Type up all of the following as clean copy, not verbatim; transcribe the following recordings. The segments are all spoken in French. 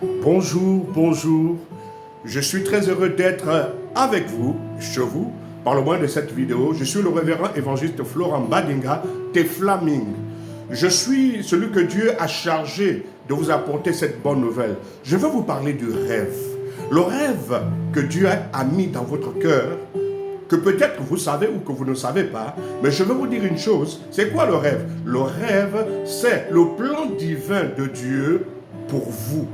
Bonjour, bonjour. Je suis très heureux d'être avec vous, chez vous, par le moyen de cette vidéo. Je suis le révérend évangéliste Florent Badinga, Teflaming. Je suis celui que Dieu a chargé de vous apporter cette bonne nouvelle. Je veux vous parler du rêve. Le rêve que Dieu a mis dans votre cœur, que peut-être vous savez ou que vous ne savez pas, mais je veux vous dire une chose. C'est quoi le rêve? Le rêve, c'est le plan divin de Dieu pour vous,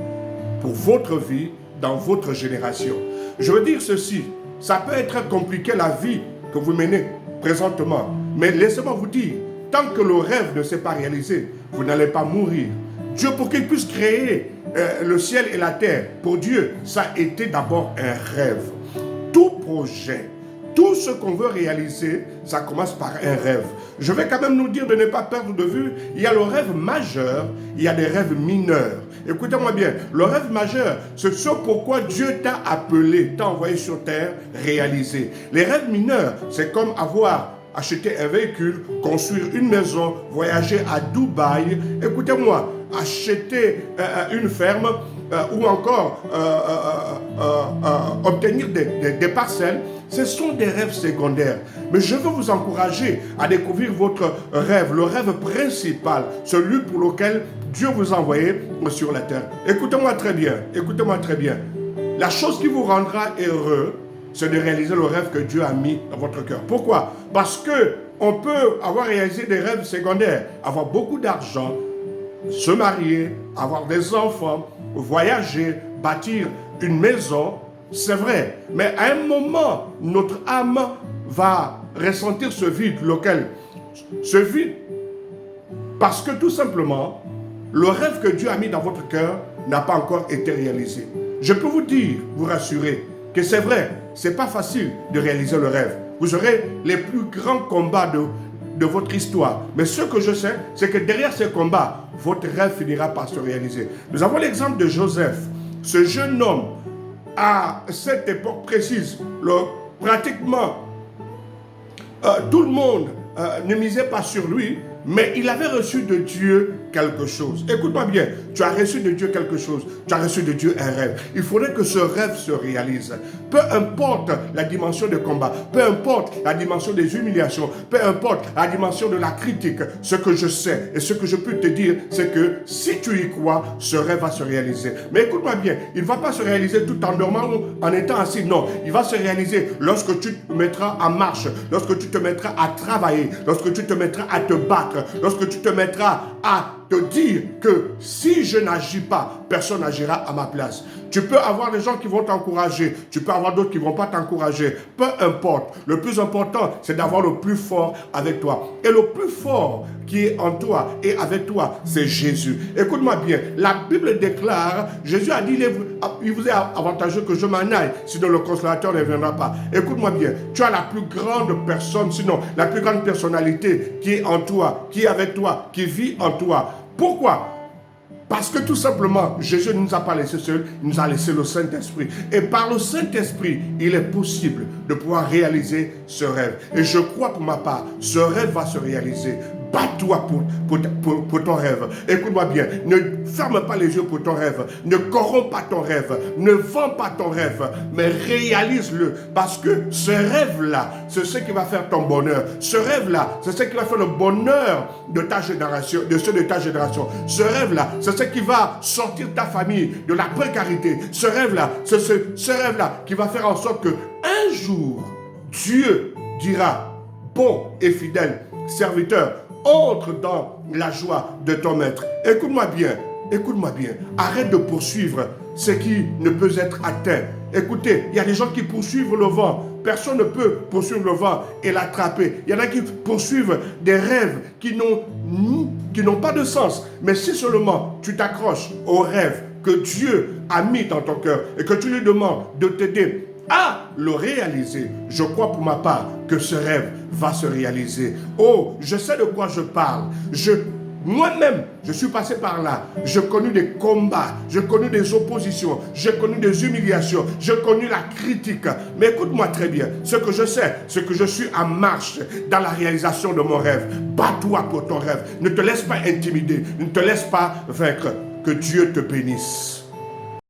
pour votre vie, dans votre génération. Je veux dire ceci, ça peut être compliqué la vie que vous menez présentement, mais laissez-moi vous dire, tant que le rêve ne s'est pas réalisé, vous n'allez pas mourir. Dieu, pour qu'il puisse créer le ciel et la terre, pour Dieu, ça a été d'abord un rêve. Tout projet, tout ce qu'on veut réaliser, ça commence par un rêve. Je vais quand même nous dire de ne pas perdre de vue, il y a le rêve majeur, il y a des rêves mineurs. Écoutez-moi bien, le rêve majeur, c'est ce pourquoi Dieu t'a appelé, t'a envoyé sur terre, réaliser. Les rêves mineurs, c'est comme acheter un véhicule, construire une maison, voyager à Dubaï. Écoutez-moi, acheter une ferme ou encore obtenir des parcelles. Ce sont des rêves secondaires. Mais je veux vous encourager à découvrir votre rêve, le rêve principal, celui pour lequel Dieu vous a envoyé sur la terre. Écoutez-moi très bien, écoutez-moi très bien. La chose qui vous rendra heureux, c'est de réaliser le rêve que Dieu a mis dans votre cœur. Pourquoi? Parce que on peut avoir réalisé des rêves secondaires, avoir beaucoup d'argent, se marier, avoir des enfants, voyager, bâtir une maison. C'est vrai, mais à un moment, notre âme va ressentir ce vide, ce vide, parce que tout simplement, le rêve que Dieu a mis dans votre cœur n'a pas encore été réalisé. Je peux vous dire, vous rassurer, que c'est vrai, c'est pas facile de réaliser le rêve. Vous aurez les plus grands combats de votre histoire. Mais ce que je sais, c'est que derrière ces combats, votre rêve finira par se réaliser. Nous avons l'exemple de Joseph, ce jeune homme. À cette époque précise, pratiquement tout le monde ne misait pas sur lui, mais il avait reçu de Dieu quelque chose. Écoute-moi bien, tu as reçu de Dieu quelque chose, tu as reçu de Dieu un rêve. Il faudrait que ce rêve se réalise. Peu importe la dimension de combat, peu importe la dimension des humiliations, peu importe la dimension de la critique, ce que je sais et ce que je peux te dire, c'est que si tu y crois, ce rêve va se réaliser. Mais écoute-moi bien, il ne va pas se réaliser tout en dormant ou en étant assis, non. Il va se réaliser lorsque tu te mettras en marche, lorsque tu te mettras à travailler, lorsque tu te mettras à te battre, lorsque tu te mettras à te dire que si je n'agis pas, personne n'agira à ma place. Tu peux avoir des gens qui vont t'encourager, tu peux avoir d'autres qui ne vont pas t'encourager. Peu importe. Le plus important, c'est d'avoir le plus fort avec toi. Et le plus fort qui est en toi et avec toi, c'est Jésus. Écoute-moi bien, la Bible déclare, Jésus a dit, il vous est avantageux que je m'en aille, sinon le consolateur ne viendra pas. Écoute-moi bien, tu as la plus grande personne, sinon la plus grande personnalité qui est en toi, qui est avec toi, qui vit en toi. Pourquoi? Parce que tout simplement, Jésus ne nous a pas laissé seuls, il nous a laissé le Saint-Esprit. Et par le Saint-Esprit, il est possible de pouvoir réaliser ce rêve. Et je crois pour ma part, ce rêve va se réaliser. Bats-toi pour ton rêve. Écoute-moi bien, ne ferme pas les yeux pour ton rêve. Ne corromps pas ton rêve. Ne vends pas ton rêve, mais réalise-le. Parce que ce rêve-là, c'est ce qui va faire ton bonheur. Ce rêve-là, c'est ce qui va faire le bonheur de ta génération, de ceux de ta génération. Ce rêve-là, c'est ce qui va sortir ta famille de la précarité. Ce rêve-là, c'est ce rêve-là qui va faire en sorte que un jour, Dieu dira, bon et fidèle serviteur, entre dans la joie de ton maître. Écoute-moi bien, écoute-moi bien. Arrête de poursuivre ce qui ne peut être atteint. Écoutez, il y a des gens qui poursuivent le vent. Personne ne peut poursuivre le vent et l'attraper. Il y en a qui poursuivent des rêves qui n'ont pas de sens. Mais si seulement tu t'accroches au rêve que Dieu a mis dans ton cœur et que tu lui demandes de t'aider à le réaliser, je crois pour ma part que ce rêve va se réaliser. Oh, je sais de quoi je parle. Moi-même, je suis passé par là. J'ai connu des combats, j'ai connu des oppositions, j'ai connu des humiliations, j'ai connu la critique. Mais écoute-moi très bien, ce que je sais, c'est que je suis en marche dans la réalisation de mon rêve. Bats-toi pour ton rêve. Ne te laisse pas intimider, ne te laisse pas vaincre. Que Dieu te bénisse.